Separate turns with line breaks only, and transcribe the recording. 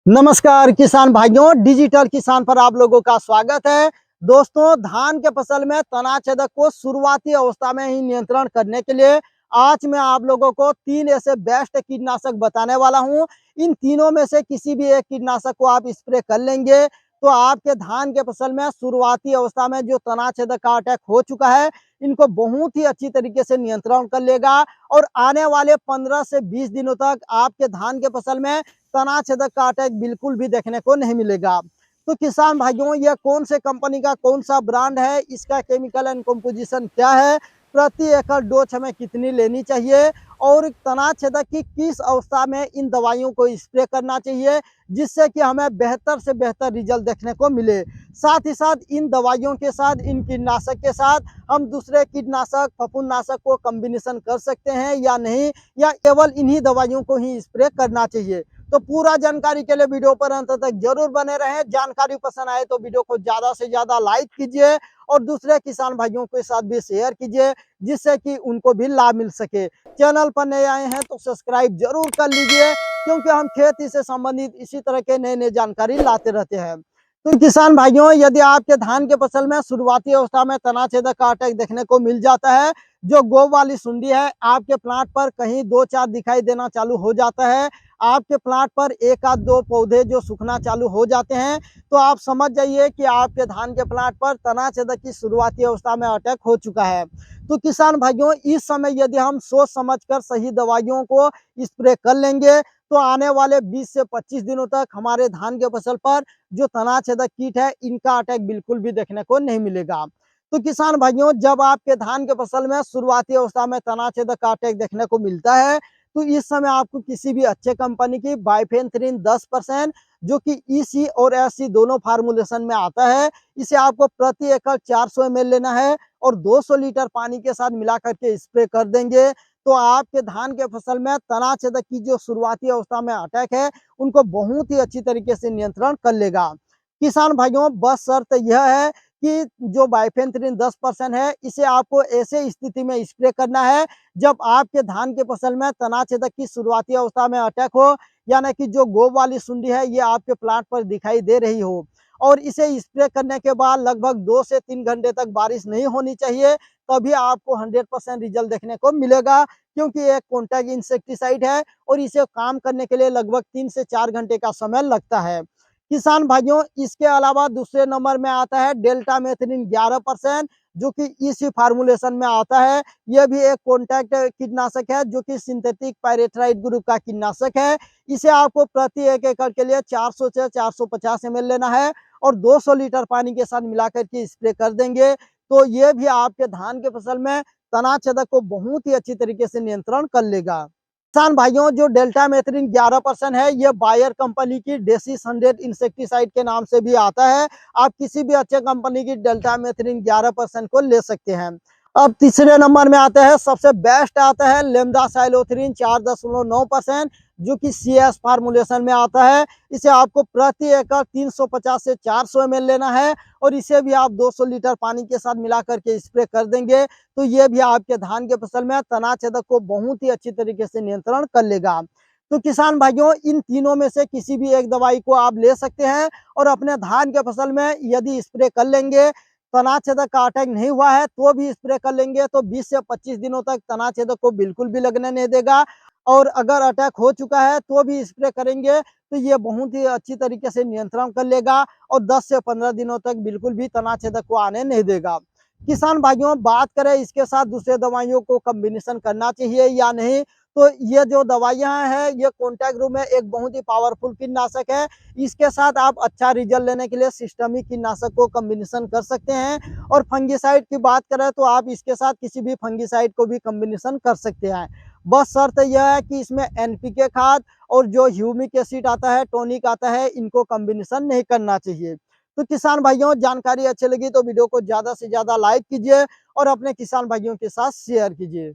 नमस्कार किसान भाइयों, डिजिटल किसान पर आप लोगों का स्वागत है। दोस्तों, धान के फसल में तना छेदक को शुरुआती अवस्था में ही नियंत्रण करने के लिए आज मैं आप लोगों को 3 ऐसे बेस्ट कीटनाशक बताने वाला हूं। इन तीनों में से किसी भी एक कीटनाशक को आप स्प्रे कर लेंगे तो आपके धान के फसल में शुरुआती अवस्था में जो तना छेदक का अटैक हो चुका है, इनको बहुत ही अच्छी तरीके से नियंत्रण कर लेगा और आने वाले 15 से 20 दिनों तक आपके धान के फसल में तना छेदक का अटैक बिल्कुल भी देखने को नहीं मिलेगा। तो किसान भाइयों, यह कौन से कंपनी का कौन सा ब्रांड है, इसका केमिकल एंड कंपोजिशन क्या है, प्रति एकड़ डोज हमें कितनी लेनी चाहिए और तना छेदक की किस अवस्था में इन दवाइयों को स्प्रे करना चाहिए जिससे कि हमें बेहतर से बेहतर रिजल्ट देखने को मिले। साथ ही साथ इन दवाइयों के साथ, इन कीटनाशक के साथ हम दूसरे कीटनाशक, फफूंदनाशक को कॉम्बिनेशन कर सकते हैं या नहीं, या केवल इन्हीं दवाइयों को ही स्प्रे करना चाहिए। तो पूरा जानकारी के लिए वीडियो पर अंत तक जरूर बने रहें। जानकारी पसंद आए तो वीडियो को ज्यादा से ज्यादा लाइक कीजिए और दूसरे किसान भाइयों के साथ भी शेयर कीजिए जिससे कि उनको भी लाभ मिल सके। चैनल पर नए आए हैं तो सब्सक्राइब जरूर कर लीजिए क्योंकि हम खेती से संबंधित इसी तरह के नए नए जानकारी लाते रहते हैं। तो किसान भाइयों, यदि आपके धान के फसल में शुरुआती अवस्था में तना छेदक का अटैक देखने को मिल जाता है, जो गोब वाली सुंडी है आपके प्लांट पर कहीं 2-4 दिखाई देना चालू हो जाता है, आपके प्लांट पर एक आध दो पौधे जो सूखना चालू हो जाते हैं, तो आप समझ जाइए कि आपके धान के प्लांट पर तना छेदक की शुरुआती अवस्था में अटैक हो चुका है। तो किसान भाइयों, इस समय यदि हम सोच समझकर सही दवाइयों को स्प्रे कर लेंगे तो आने वाले 20 से 25 दिनों तक हमारे धान के फसल पर जो तना छेदक कीट है, इनका अटैक बिल्कुल भी देखने को नहीं मिलेगा। तो किसान भाइयों, जब आपके धान के फसल में शुरुआती अवस्था में तना छेदक का अटैक देखने को मिलता है तो इस समय आपको किसी भी अच्छे कंपनी की बाइफेंथ्रिन 10% जो कि ईसी और एससी दोनों फार्मूलेशन में आता है, इसे आपको प्रति एकड़ 400 ml लेना है और 200 लीटर पानी के साथ मिला करके स्प्रे कर देंगे तो आपके धान के फसल में तना छेदक की जो शुरुआती अवस्था में अटैक है, उनको बहुत ही अच्छी तरीके से नियंत्रण कर लेगा। किसान भाइयों, बस शर्त यह है कि जो बाइफेंथ्रिन 10% है, इसे आपको ऐसे स्थिति में स्प्रे करना है जब आपके धान के फसल में तना छेदक की शुरुआती अवस्था में अटैक हो, यानी कि जो गोब वाली सुंडी है ये आपके प्लांट पर दिखाई दे रही हो और इसे स्प्रे करने के बाद लगभग 2 से 3 घंटे तक बारिश नहीं होनी चाहिए, तभी आपको 100% रिजल्ट देखने को मिलेगा क्योंकि एक कॉन्टैक्ट इंसेक्टिसाइड है और इसे काम करने के लिए लगभग 3 से 4 घंटे का समय लगता है। किसान भाइयों, इसके अलावा दूसरे नंबर में आता है डेल्टा मेथिलीन 11% जो कि इसी फार्मूलेशन में आता है। यह भी एक कॉन्टैक्ट कीटनाशक है जो कि सिंथेटिक पायरेथ्राइड ग्रुप का कीटनाशक है। इसे आपको प्रति 1 एकड़ के लिए 400 से 450 ml लेना है और 200 लीटर पानी के साथ मिलाकर के स्प्रे कर देंगे तो ये भी आपके धान के फसल में तना छेदक को बहुत ही अच्छी तरीके से नियंत्रण कर लेगा। किसान भाइयों, जो डेल्टा मेथरिन 11% है, ये बायर कंपनी की डेसिस 100 इंसेक्टिसाइड के नाम से भी आता है। आप किसी भी अच्छे कंपनी की डेल्टा मेथरिन 11% को ले सकते हैं। अब तीसरे नंबर में आता है, सबसे बेस्ट आता है लेमदा साइलोथ्रीन 4.9% जो कि सीएस फार्मूलेशन में आता है। इसे आपको प्रति एकड़ 350 से 400 ml लेना है और इसे भी आप 200 लीटर पानी के साथ मिला करके स्प्रे कर देंगे तो ये भी आपके धान के फसल में तना छेदक को बहुत ही अच्छी तरीके से नियंत्रण कर लेगा। तो किसान भाइयों, इन तीनों में से किसी भी एक दवाई को आप ले सकते हैं और अपने धान के फसल में यदि स्प्रे कर लेंगे, तना छेदक का अटैक नहीं हुआ है तो भी स्प्रे कर लेंगे तो 20 से 25 दिनों तक तना छेदक को बिल्कुल भी लगने नहीं देगा और अगर अटैक हो चुका है तो भी स्प्रे करेंगे तो ये बहुत ही अच्छी तरीके से नियंत्रण कर लेगा और 10 से 15 दिनों तक बिल्कुल भी तना छेदक को आने नहीं देगा। किसान भाइयों, बात करें इसके साथ दूसरे दवाइयों को कॉम्बिनेशन करना चाहिए या नहीं, तो ये जो दवाइयां हैं ये कॉन्टैक्ट ग्रुप में एक बहुत ही पावरफुल कीटनाशक है। इसके साथ आप अच्छा रिजल्ट लेने के लिए सिस्टमिक कीटनाशक को कॉम्बिनेशन कर सकते हैं और फंगिसाइड की बात करें तो आप इसके साथ किसी भी फंगिसाइड को भी कॉम्बिनेशन कर सकते हैं। बस शर्त यह है कि इसमें एनपीके खाद और जो ह्यूमिक एसिड आता है, टॉनिक आता है, इनको कॉम्बिनेशन नहीं करना चाहिए। तो किसान भाइयों, जानकारी अच्छी लगी तो वीडियो को ज्यादा से ज्यादा लाइक कीजिए और अपने किसान भाइयों के साथ शेयर कीजिए।